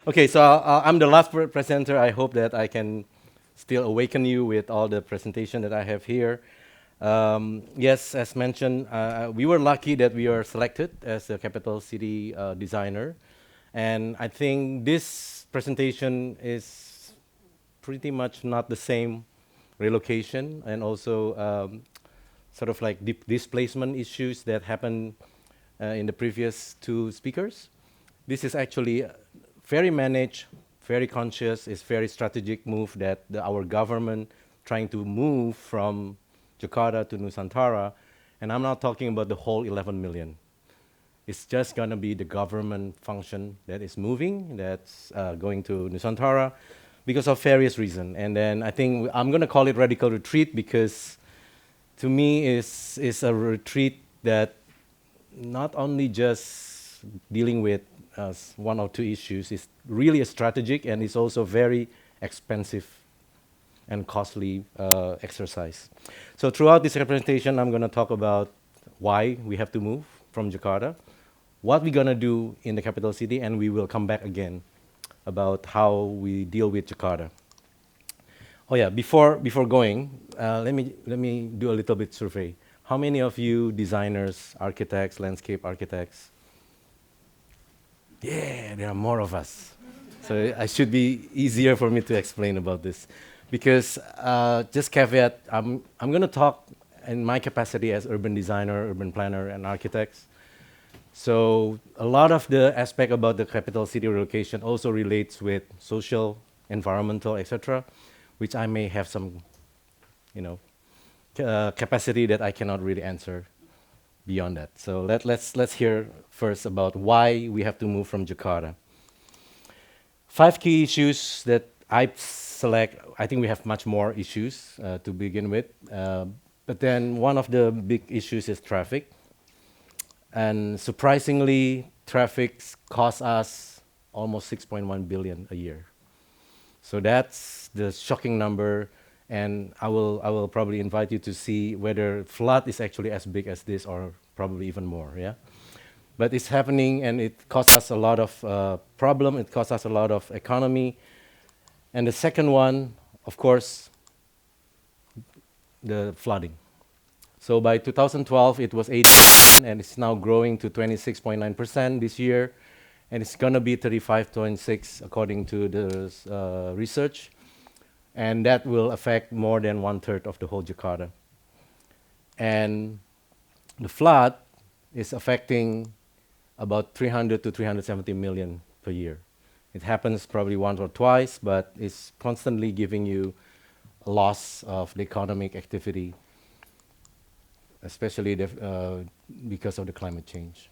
Okay, so I'm the last presenter. I hope that I can still awaken you with all the presentation that I have here. Yes, as mentioned, we were lucky that we were selected as a capital city designer. And I think this presentation is pretty much not the same relocation and also sort of like displacement issues that happened in the previous two speakers. This is actually very managed, very conscious, it's very strategic move that our government trying to move from Jakarta to Nusantara. And I'm not talking about the whole 11 million. It's just going to be the government function that is moving, that's going to Nusantara because of various reasons. And then I think I'm going to call it radical retreat because to me is a retreat that not only just dealing with one or two issues, it's really a strategic and it's also very expensive and costly exercise. So throughout this presentation, I'm going to talk about why we have to move from Jakarta, what we're going to do in the capital city, and we will come back again about how we deal with Jakarta. Oh yeah, before going, let me do a little bit survey. How many of you designers, architects, landscape architects? Yeah, there are more of us. So it should be easier for me to explain about this. Because just caveat, I'm going to talk in my capacity as urban designer, urban planner, and architects. So a lot of the aspect about the capital city relocation also relates with social, environmental, etc., which I may have some, capacity that I cannot really answer beyond that. So let's hear first about why we have to move from Jakarta. 5 key issues that I select. I think we have much more issues to begin with, but then one of the big issues is traffic. And surprisingly, traffic costs us almost 6.1 billion a year. So that's the shocking number, and I will probably invite you to see whether flood is actually as big as this or probably even more, yeah? But it's happening, and it costs us a lot of problem, it costs us a lot of economy. And the second one, of course, the flooding. So by 2012, it was 8, and it's now growing to 26.9% this year, and it's going to be 35.6 according to the research, and that will affect more than 1/3 of the whole Jakarta. And the flood is affecting about 300 to 370 million per year. It happens probably once or twice, but it's constantly giving you a loss of the economic activity, especially because of the climate change.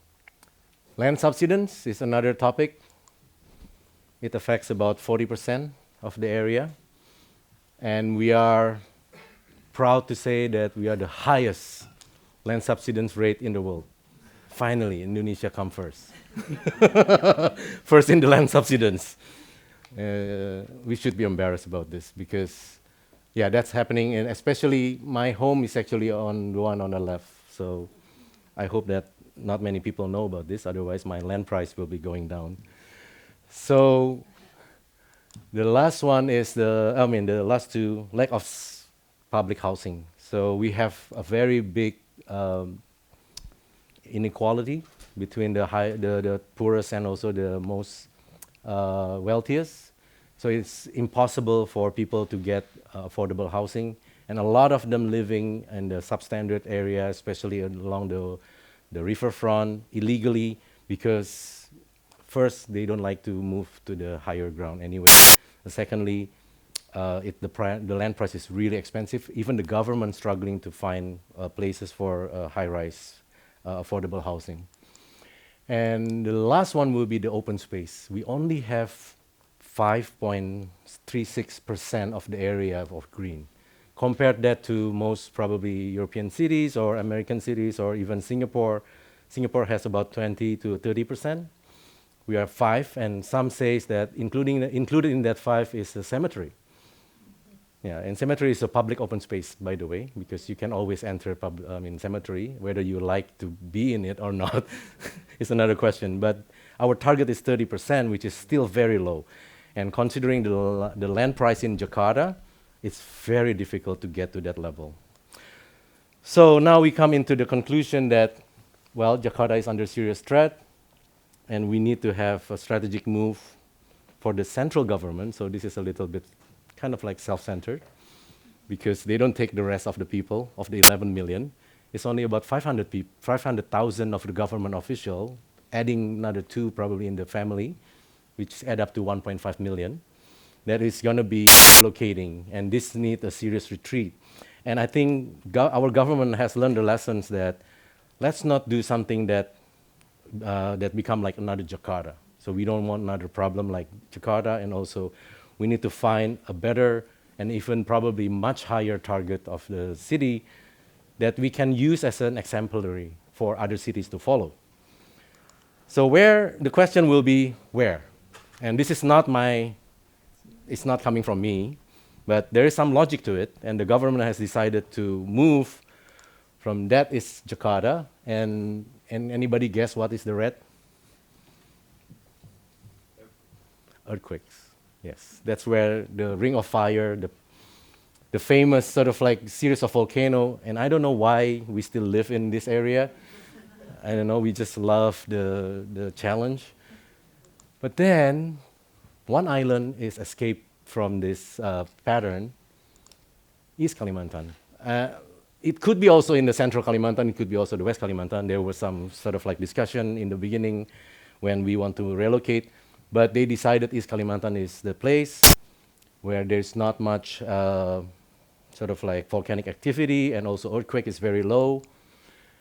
Land subsidence is another topic. It affects about 40% of the area. And we are proud to say that we are the highest land subsidence rate in the world. Finally, Indonesia come first. First in the land subsidence. We should be embarrassed about this because, yeah, that's happening. And especially my home is actually on the one on the left. So I hope that not many people know about this. Otherwise, my land price will be going down. So the last one is the last two, lack of public housing. So we have a very big inequality between the poorest and also the most wealthiest. So it's impossible for people to get affordable housing, and a lot of them living in the substandard area, especially along the riverfront illegally, because first they don't like to move to the higher ground anyway. Secondly, the land price is really expensive. Even the government struggling to find places for high-rise affordable housing. And the last one will be the open space. We only have 5.36% of the area of green. Compare that to most probably European cities or American cities or even Singapore. Singapore has about 20 to 30%. We are 5, and some says that included in that 5 is a cemetery. Yeah, and cemetery is a public open space, by the way, because you can always enter cemetery, whether you like to be in it or not. It's another question. But Our target is 30%, which is still very low. And considering the land price in Jakarta, it's very difficult to get to that level. So now we come into the conclusion that, well, Jakarta is under serious threat, and we need to have a strategic move for the central government. So this is a little bit kind of like self-centered, because they don't take the rest of the people, of the 11 million. It's only about 500,000 of the government official, adding another 2 probably in the family, which add up to 1.5 million. That is going to be relocating, and this needs a serious retreat. And I think our government has learned the lessons that let's not do something that become like another Jakarta. So we don't want another problem like Jakarta, and also we need to find a better and even probably much higher target of the city that we can use as an exemplary for other cities to follow. So the question will be where? And this is it's not coming from me, but there is some logic to it, and the government has decided to move from that is Jakarta, and anybody guess what is the red? Earthquakes. Yes, that's where the Ring of Fire, the famous sort of like series of volcano, and I don't know why we still live in this area. I don't know, we just love the challenge. But then, one island is escaped from this pattern, East Kalimantan. It could be also in the central Kalimantan, it could be also the West Kalimantan. There was some sort of like discussion in the beginning when we want to relocate, but they decided East Kalimantan is the place where there's not much sort of like volcanic activity, and also earthquake is very low.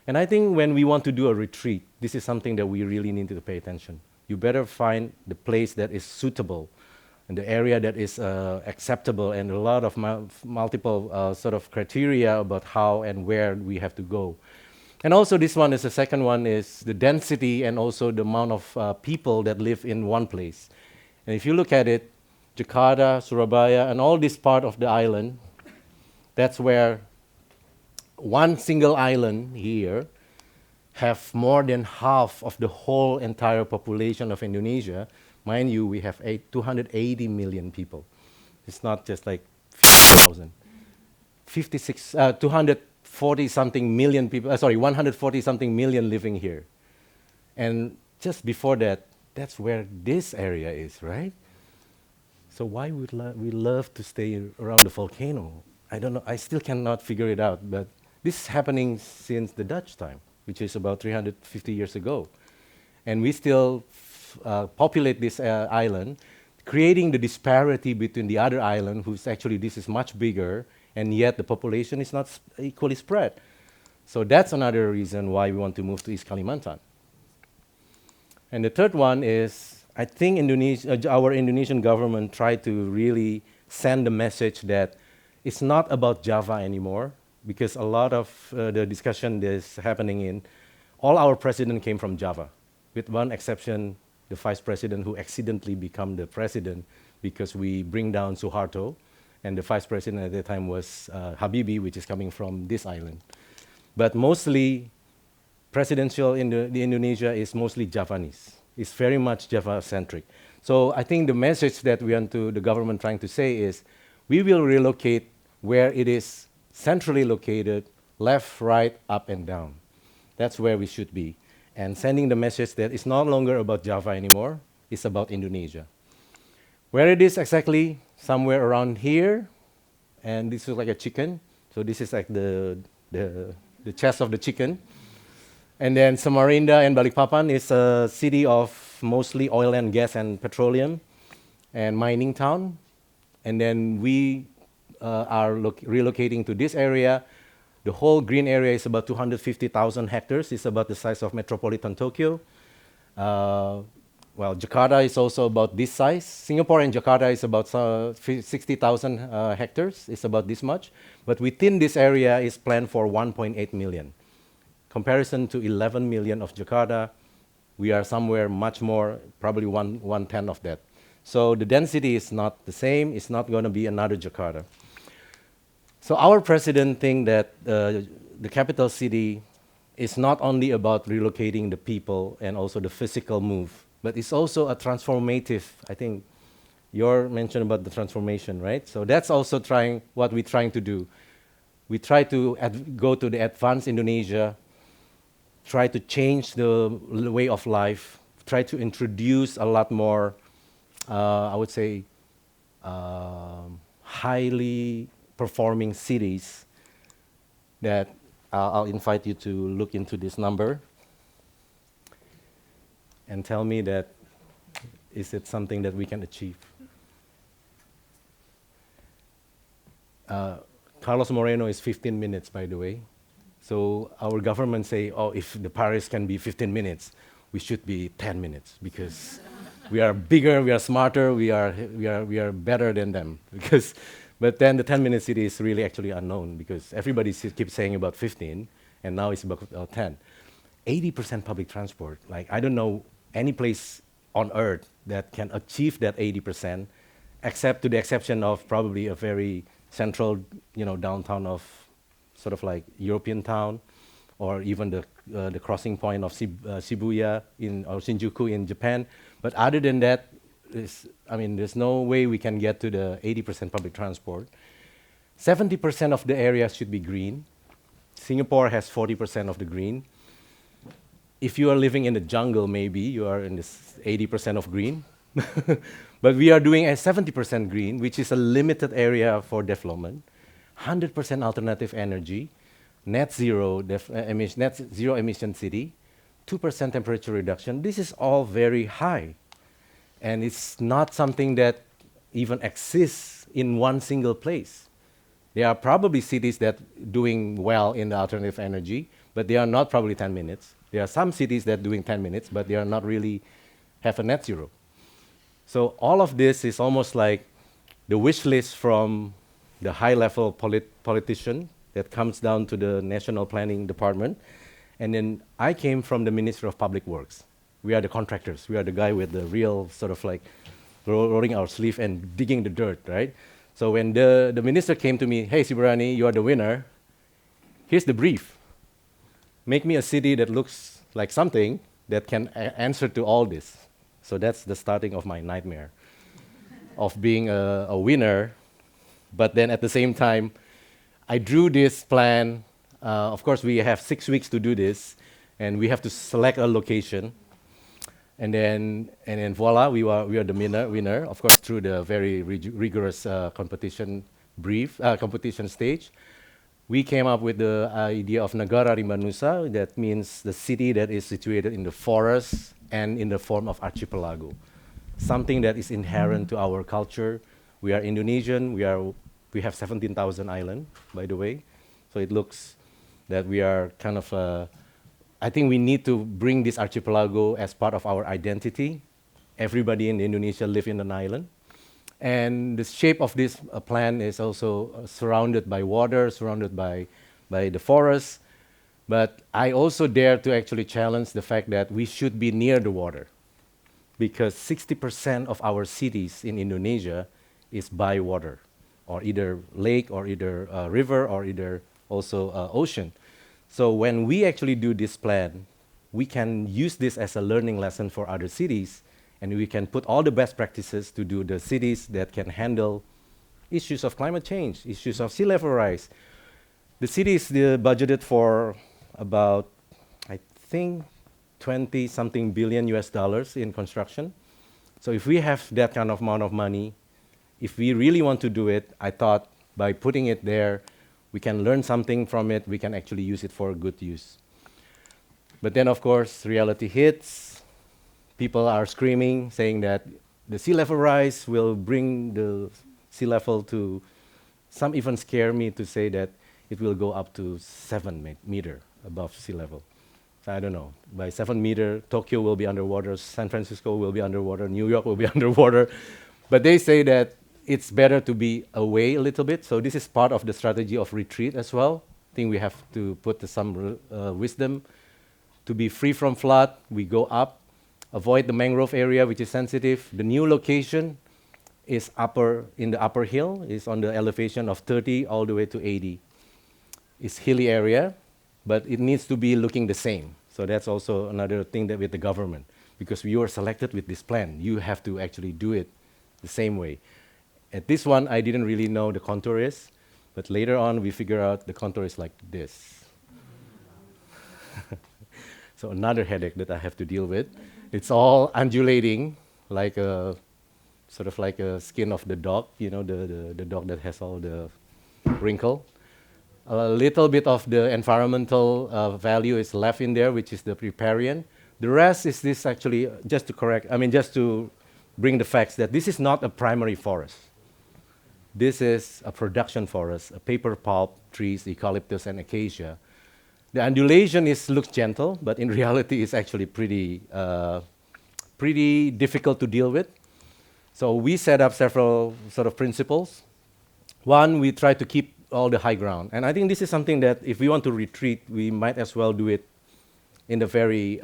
And I think when we want to do a retreat, this is something that we really need to pay attention. You better find the place that is suitable, and the area that is acceptable, and a lot of multiple sort of criteria about how and where we have to go. And also this one is the second one is the density and also the amount of people that live in one place. And if you look at it, Jakarta, Surabaya, and all this part of the island, that's where one single island here have more than half of the whole entire population of Indonesia. Mind you, we have 280 million people. It's not just like 50,000. 240 something million people, 140 something million living here. And just before that, that's where this area is, right? So why would we love to stay around the volcano? I don't know, I still cannot figure it out, but this is happening since the Dutch time, which is about 350 years ago. And we still populate this island, creating the disparity between the other island, who's actually, this is much bigger, and yet the population is not equally spread. So that's another reason why we want to move to East Kalimantan. And the third one is, I think our Indonesian government tried to really send the message that it's not about Java anymore, because a lot of the discussion that's happening in, all our president came from Java, with one exception, the vice president who accidentally became the president because we bring down Suharto, and the vice president at that time was Habibie, which is coming from this island. But mostly, presidential in the Indonesia is mostly Javanese. It's very much Java-centric. So I think the message that the government trying to say is, we will relocate where it is centrally located, left, right, up, and down. That's where we should be. And sending the message that it's no longer about Java anymore, it's about Indonesia. Where it is exactly, somewhere around here, and this is like a chicken. So this is like the chest of the chicken. And then Samarinda and Balikpapan is a city of mostly oil and gas and petroleum and mining town. And then we are relocating to this area. The whole green area is about 250,000 hectares. It's about the size of metropolitan Tokyo. Well, Jakarta is also about this size. Singapore and Jakarta is about 60,000 hectares. It's about this much. But within this area is planned for 1.8 million. Comparison to 11 million of Jakarta, we are somewhere much more, probably one-tenth of that. So the density is not the same. It's not going to be another Jakarta. So our president thinks that the capital city is not only about relocating the people and also the physical move, but it's also a transformative. I think your mention about the transformation, right? So that's also what we're trying to do. We try to go to the advanced Indonesia, try to change the way of life, try to introduce a lot more, I would say, highly performing cities that I'll invite you to look into this number and tell me that is it something that we can achieve. Carlos Moreno is 15 minutes, by the way. So our government say, oh, if the Paris can be 15 minutes, we should be 10 minutes because we are bigger, we are smarter, we are better than them. But then the 10-minute city is really actually unknown because everybody keeps saying about 15, and now it's about 10. 80% public transport. Like, I don't know any place on earth that can achieve that 80%, except to the exception of probably a very central, downtown of sort of like European town, or even the crossing point of Shibuya or Shinjuku in Japan. But other than that, there's no way we can get to the 80% public transport. 70% of the area should be green. Singapore has 40% of the green. If you are living in the jungle, maybe you are in this 80% of green. But we are doing a 70% green, which is a limited area for development. 100% alternative energy, net zero emission city, 2% temperature reduction. This is all very high. And it's not something that even exists in one single place. There are probably cities that doing well in the alternative energy, but they are not probably 10 minutes. There are some cities that doing 10 minutes, but they are not really have a net zero. So all of this is almost like the wish list from the high-level politician that comes down to the National Planning Department. And then I came from the Ministry of Public Works. We are the contractors. We are the guy with the real sort of like rolling our sleeve and digging the dirt, right? So when the minister came to me, hey, Sibarani, you are the winner. Here's the brief. Make me a city that looks like something that can answer to all this. So that's the starting of my nightmare of being a winner. But then at the same time, I drew this plan. Of course, we have 6 weeks to do this, and we have to select a location. And then voila, we are the winner, of course, through the very rigorous competition stage. We came up with the idea of Nagara Rimba Nusa. That means the city that is situated in the forest and in the form of archipelago, something that is inherent to our culture. We are Indonesian. We have 17,000 islands, by the way. So it looks that we are kind of, I think we need to bring this archipelago as part of our identity. Everybody in Indonesia live in an island. And the shape of this plan is also surrounded by water, surrounded by the forest. But I also dare to actually challenge the fact that we should be near the water, because 60% of our cities in Indonesia is by water, or either lake, or either river, or either also ocean. So when we actually do this plan, we can use this as a learning lesson for other cities, and we can put all the best practices to do the cities that can handle issues of climate change, issues of sea level rise. The city is budgeted for about, I think, 20-something billion US dollars in construction. So if we have that kind of amount of money, if we really want to do it, I thought by putting it there, we can learn something from it, we can actually use it for good use. But then, of course, reality hits. People are screaming, saying that the sea level rise will bring the sea level to, some even scare me to say that it will go up to 7 meters above sea level. So I don't know. By 7 meters, Tokyo will be underwater, San Francisco will be underwater, New York will be underwater. But they say that it's better to be away a little bit. So this is part of the strategy of retreat as well. I think we have to put some wisdom. To be free from flood, we go up, avoid the mangrove area, which is sensitive. The new location is in the upper hill, is on the elevation of 30 all the way to 80. It's hilly area, but it needs to be looking the same. So that's also another thing that with the government. because you were selected with this plan. You have to actually do it the same way. At this one, I didn't really know the contour is, but later on we figure out the contour is like this. So another headache that I have to deal with. It's all undulating, like a sort of like a skin of the dog, you know, the dog that has all the wrinkle. A little bit of the environmental value is left in there, which is the riparian. The rest is this actually, just to correct, I mean, just to bring the facts that this is not a primary forest. This is a production forest, a paper pulp trees, eucalyptus and acacia. The undulation looks gentle, but in reality it's actually pretty difficult to deal with. So we set up several sort of principles. One, we try to keep all the high ground. And I think this is something that if we want to retreat, we might as well do it in a very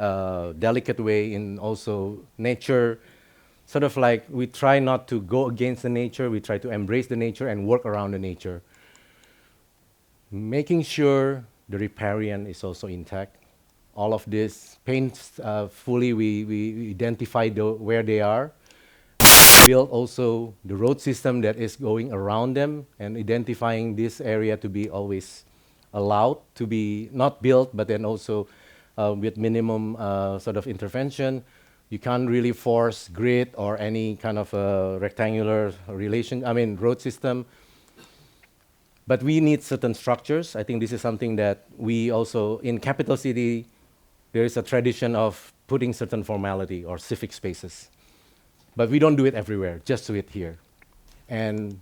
delicate way, in also nature. Sort of like we try not to go against the nature, we try to embrace the nature and work around the nature. Making sure the riparian is also intact. All of this fully, we identify where they are. Build also the road system that is going around them and identifying this area to be always allowed to be not built, but then also with minimum sort of intervention. You can't really force grid or any kind of rectangular road system. But we need certain structures. I think this is something that we also, in capital city, there is a tradition of putting certain formality or civic spaces. But we don't do it everywhere, just do it here. And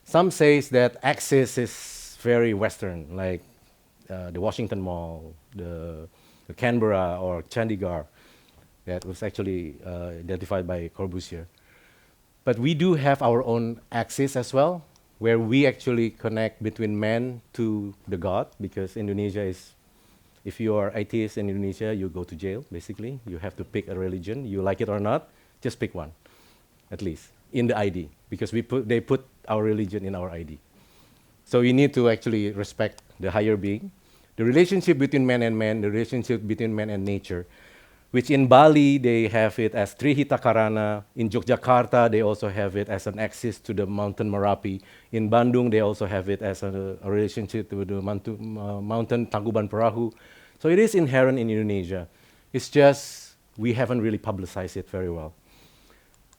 some says that access is very Western, like the Washington Mall, the Canberra or Chandigarh, that was actually identified by Corbusier. But we do have our own axis as well, where we actually connect between man to the God, because Indonesia is, if you are atheist in Indonesia, you go to jail, basically. You have to pick a religion, you like it or not, just pick one, at least, in the ID, because they put our religion in our ID. So we need to actually respect the higher being. The relationship between man and man, the relationship between man and nature, which in Bali, they have it as Trihita Karana. In Yogyakarta, they also have it as an axis to the mountain Merapi. In Bandung, they also have it as a relationship to the mountain Tangkuban Perahu. So it is inherent in Indonesia. It's just we haven't really publicized it very well.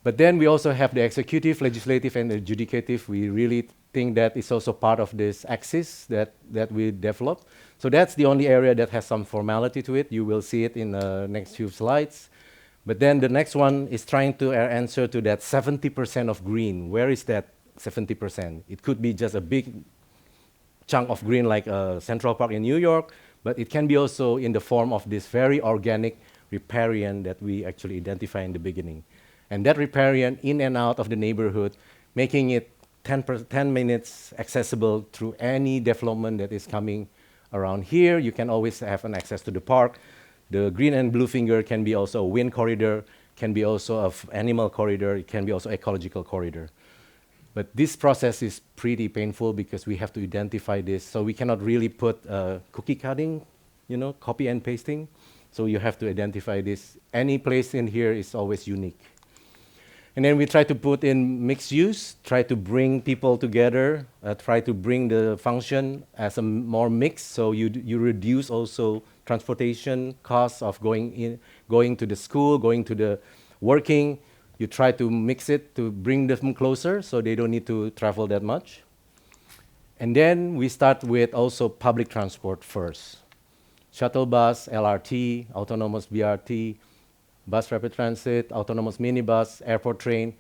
But then we also have the executive, legislative, and the adjudicative. We really think that it's also part of this axis that we developed. So that's the only area that has some formality to it. You will see it in the next few slides. But then the next one is trying to answer to that 70% of green. Where is that 70%? It could be just a big chunk of green like Central Park in New York, but it can be also in the form of this very organic riparian that we actually identify in the beginning. And that riparian in and out of the neighborhood, making it 10 minutes accessible through any development that is coming around here. You can always have an access to the park. The green and blue finger can be also a wind corridor, can be also an animal corridor, it can be also ecological corridor. But this process is pretty painful because we have to identify this. So we cannot really put cookie cutting, copy and pasting. So you have to identify this. Any place in here is always unique. And then we try to put in mixed use, try to bring people together, try to bring the function as a more mixed, so you reduce also transportation costs of going to the school, going to the working. You try to mix it to bring them closer so they don't need to travel that much. And then we start with also public transport first. Shuttle bus, LRT, autonomous BRT, bus rapid transit, autonomous minibus, airport train.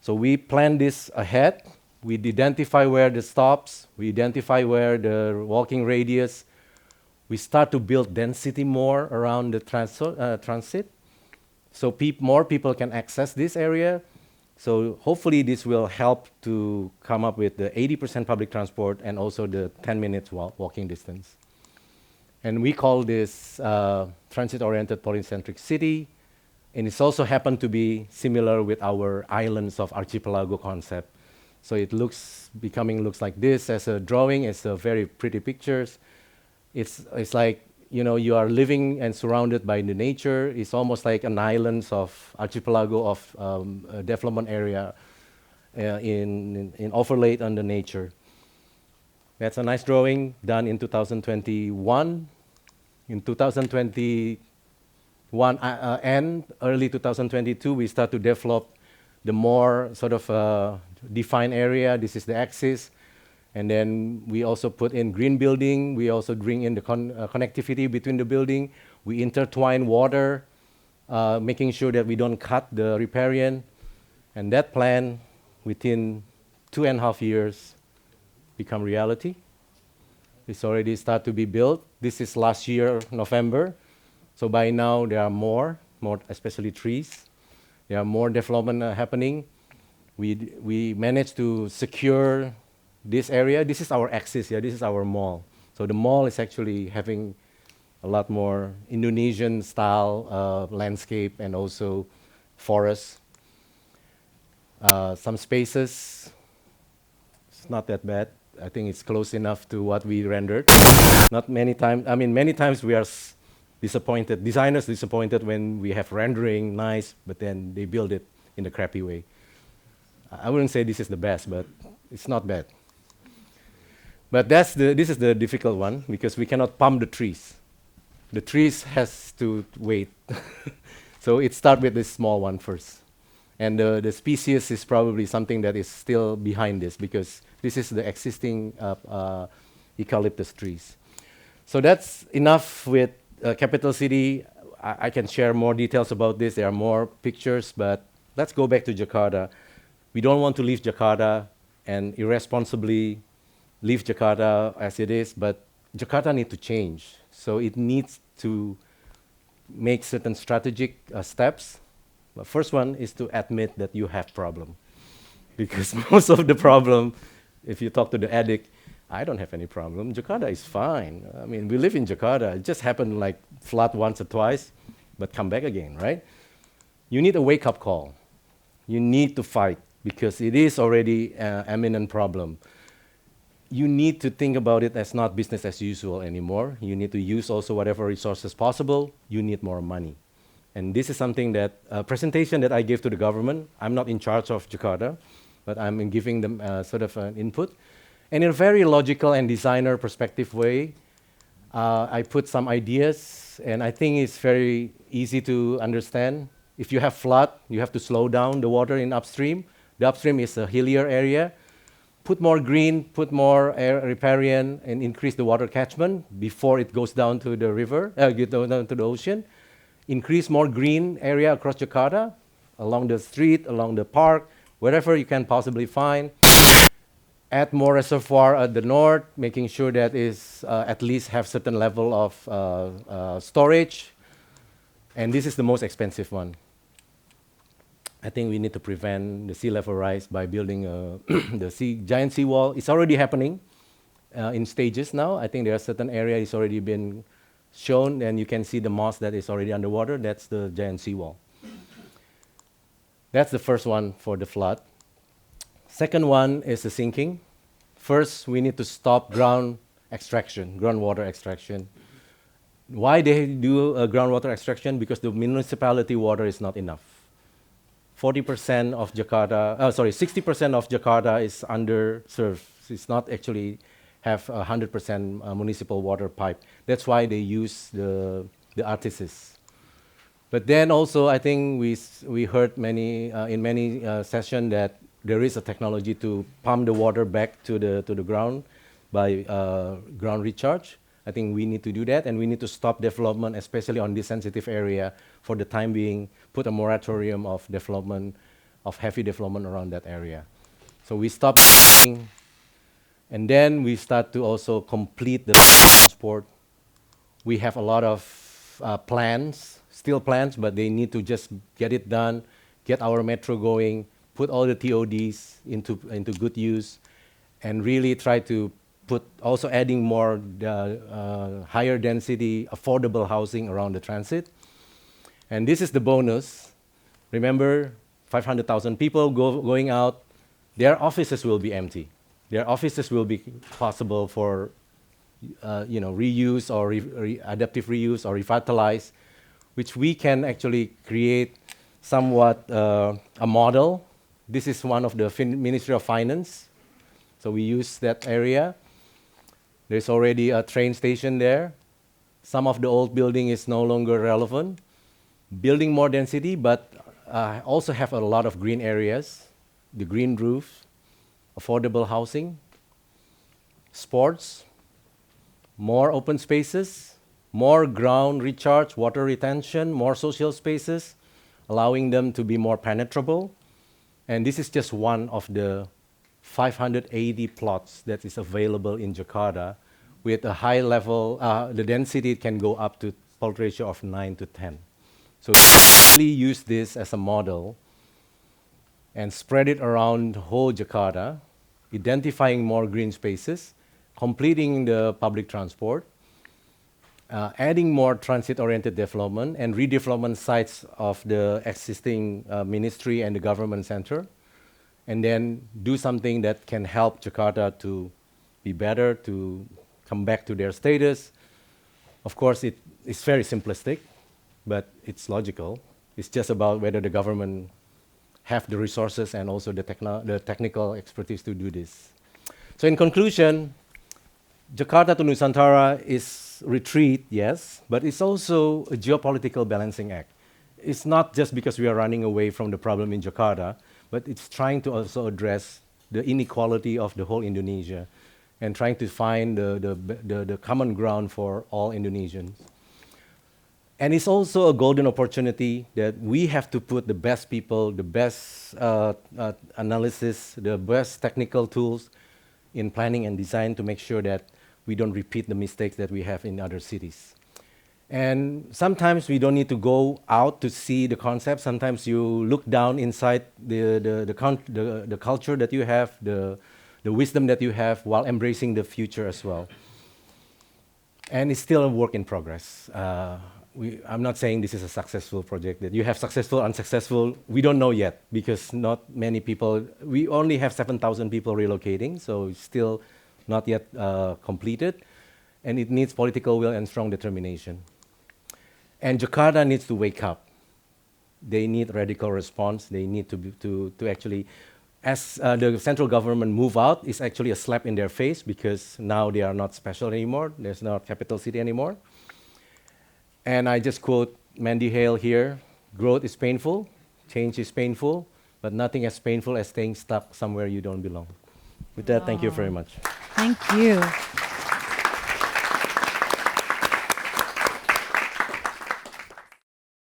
So we plan this ahead. We identify where the stops. We identify where the walking radius. We start to build density more around the transit. So more people can access this area. So hopefully this will help to come up with the 80% public transport and also the 10 minutes walking distance. And we call this transit-oriented polycentric city. And it's also happened to be similar with our islands of archipelago concept. So it looks like this as a drawing. It's a very pretty pictures. It's like, you are living and surrounded by the nature. It's almost like an island of archipelago of development area in overlaid on the nature. That's a nice drawing done in 2021. In 2021 and early 2022, we start to develop the more sort of defined area. This is the axis. And then we also put in green building. We also bring in the connectivity between the building. We intertwine water, making sure that we don't cut the riparian. And that plan, within 2.5 years, become reality. It's already started to be built. This is last year, November. So by now, there are more, especially trees. There are more development happening. We managed to secure this area. This is our axis, this is our mall. So the mall is actually having a lot more Indonesian style landscape and also forests. Some spaces, it's not that bad. I think it's close enough to what we rendered. Not many times, many times we are disappointed, designers disappointed when we have rendering nice, but then they build it in a crappy way. I wouldn't say this is the best, but it's not bad. But this is the difficult one, because we cannot pump the trees. The trees has to wait. So it starts with this small one first. And the species is probably something that is still behind this, because this is the existing eucalyptus trees. So that's enough with capital city. I can share more details about this. There are more pictures, but let's go back to Jakarta. We don't want to leave Jakarta and irresponsibly leave Jakarta as it is, but Jakarta needs to change. So it needs to make certain strategic steps. The first one is to admit that you have problem. Because most of the problem, if you talk to the addict, I don't have any problem. Jakarta is fine. We live in Jakarta. It just happened like flood once or twice, but come back again, right? You need a wake-up call. You need to fight, because it is already an imminent problem. You need to think about it as not business as usual anymore. You need to use also whatever resources possible. You need more money. And this is something that, a presentation that I gave to the government. I'm not in charge of Jakarta, but I'm giving them sort of an input. And in a very logical and designer perspective way, I put some ideas, and I think it's very easy to understand. If you have flood, you have to slow down the water in upstream. The upstream is a hillier area. Put more green, put more riparian, and increase the water catchment before it goes down to the river, down to the ocean. Increase more green area across Jakarta, along the street, along the park, wherever you can possibly find. Add more reservoir at the north, making sure that is at least have certain level of storage. And this is the most expensive one. I think we need to prevent the sea level rise by building the giant seawall. It's already happening in stages now. I think there are certain areas it's already been shown, and you can see the moss that is already underwater. That's the giant seawall. That's the first one for the flood. Second one is the sinking. First, we need to stop groundwater extraction. Why they do groundwater extraction? Because the municipality water is not enough. 40% of Jakarta, 60% of Jakarta is underserved. It's not actually have 100% municipal water pipe. That's why they use the artists. But then also, I think we heard in many sessions that there is a technology to pump the water back to the ground by ground recharge. I think we need to do that, and we need to stop development, especially on this sensitive area, for the time being, put a moratorium of development, of heavy development around that area. So we stop, and then we start to also complete the transport. We have a lot of plans, still plans, but they need to just get it done, get our metro going, put all the TODs into good use, and really try to put also adding more higher density, affordable housing around the transit. And this is the bonus. Remember, 500,000 people going out, their offices will be empty. Their offices will be possible for reuse or adaptive reuse or revitalize, which we can actually create somewhat a model. This is one of the Ministry of Finance, so we use that area. There's already a train station there. Some of the old building is no longer relevant. Building more density, but also have a lot of green areas, the green roof, affordable housing, sports, more open spaces, more ground recharge, water retention, more social spaces, allowing them to be more penetrable. And this is just one of the 580 plots that is available in Jakarta with a high level, the density can go up to plot ratio of 9 to 10. So we use this as a model and spread it around whole Jakarta, identifying more green spaces, completing the public transport, adding more transit-oriented development and redevelopment sites of the existing ministry and the government center, and then do something that can help Jakarta to be better, to come back to their status. Of course, it's very simplistic, but it's logical. It's just about whether the government have the resources and also the technical expertise to do this. So in conclusion, Jakarta to Nusantara is retreat, yes, but it's also a geopolitical balancing act. It's not just because we are running away from the problem in Jakarta, but it's trying to also address the inequality of the whole Indonesia and trying to find the common ground for all Indonesians. And it's also a golden opportunity that we have to put the best people, the best analysis, the best technical tools in planning and design to make sure that we don't repeat the mistakes that we have in other cities. And sometimes we don't need to go out to see the concept. Sometimes you look down inside the culture that you have, the wisdom that you have, while embracing the future as well. And it's still a work in progress. I'm not saying this is a successful project, that you have successful, unsuccessful, we don't know yet, because not many people, we only have 7,000 people relocating, so it's still not yet completed, and it needs political will and strong determination. And Jakarta needs to wake up. They need radical response. They need to actually, as the central government move out, it's actually a slap in their face, because now they are not special anymore. There's not capital city anymore. And I just quote Mandy Hale here: growth is painful, change is painful, but nothing as painful as staying stuck somewhere you don't belong. With that, thank you very much. Thank you.